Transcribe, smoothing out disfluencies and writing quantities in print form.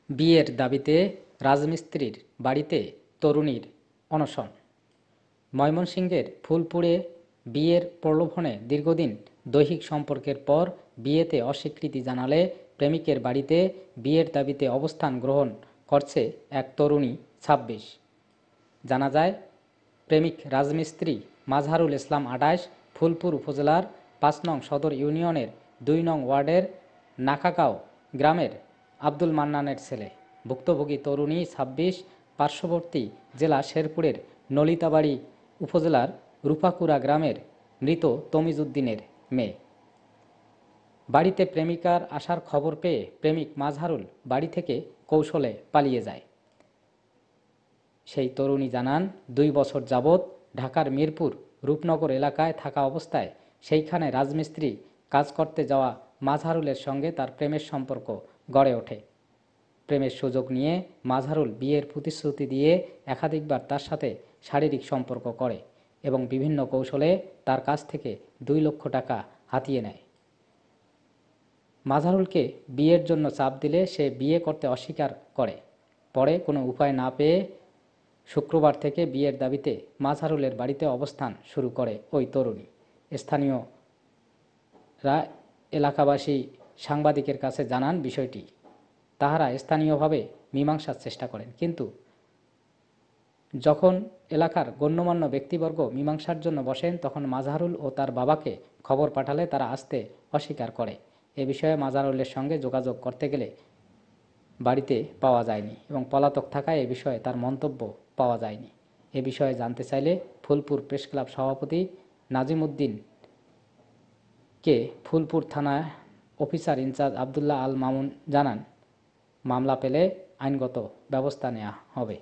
বিয়ের দাবিতে রাজমিস্ত্রির বাড়িতে তরুণীর অনশন। ময়মনসিংহের ফুলপুরে বিয়ের প্রলোভনে দীর্ঘদিন দৈহিক সম্পর্কের পর বিয়েতে অস্বীকৃতি জানালে প্রেমিকের বাড়িতে বিয়ের দাবিতে অবস্থান গ্রহণ করছে এক তরুণী ২৬। জানা যায়, প্রেমিক রাজমিস্ত্রি মাজহারুল ইসলাম ২৮ ফুলপুর উপজেলার ৫ নং সদর ইউনিয়নের ২ নং ওয়ার্ডের নাকাগাঁও গ্রামের আব্দুল মান্নানের ছেলে। ভুক্তভোগী তরুণী ২৬ পার্শ্ববর্তী জেলা শেরপুরের নলিতাবাড়ী উপজেলার রূপাকুড়া গ্রামের মৃত তমিজ উদ্দিনের মেয়ে। বাড়িতে প্রেমিকার আসার খবর পেয়ে প্রেমিক মাজহারুল বাড়ি থেকে কৌশলে পালিয়ে যায়। সেই তরুণী জানান, ২ বছর যাবৎ ঢাকার মিরপুর রূপনগর এলাকায় থাকা অবস্থায় সেইখানে রাজমিস্ত্রি কাজ করতে যাওয়া মাজহারুলের সঙ্গে তার প্রেমের সম্পর্ক গড়ে ওঠে। প্রেমের সুযোগ নিয়ে মাজহারুল বিয়ের প্রতিশ্রুতি দিয়ে একাধিকবার তার সাথে শারীরিক সম্পর্ক করে এবং বিভিন্ন কৌশলে তার কাছ থেকে ২ লক্ষ টাকা হাতিয়ে নেয়। মাজহারুলকে বিয়ের জন্য চাপ দিলে সে বিয়ে করতে অস্বীকার করে। পরে কোনো উপায় না পেয়ে শুক্রবার থেকে বিয়ের দাবিতে মাজহারুলের বাড়িতে অবস্থান শুরু করে ওই তরুণী। স্থানীয়রা এলাকাবাসী সাংবাদিকের কাছে জানান বিষয়টি। তাহারা স্থানীয়ভাবে মীমাংসার চেষ্টা করেন, কিন্তু যখন এলাকার গণ্যমান্য ব্যক্তিবর্গ মীমাংসার জন্য বসেন তখন মাজহারুল ও তার বাবাকে খবর পাঠালে তারা আসতে অস্বীকার করে। এ বিষয়ে মাজহারুলের সঙ্গে যোগাযোগ করতে গেলে বাড়িতে পাওয়া যায়নি এবং পলাতক থাকায় এ বিষয়ে তার মন্তব্য পাওয়া যায়নি। এ বিষয়ে জানতে চাইলে ফুলপুর প্রেসক্লাব সভাপতি নাজিম উদ্দিনকে ফুলপুর থানা অফিসার ইনচার্জ আবদুল্লাহ আল মামুন জানান, মামলা পেলে আইনগত ব্যবস্থা নেওয়া হবে।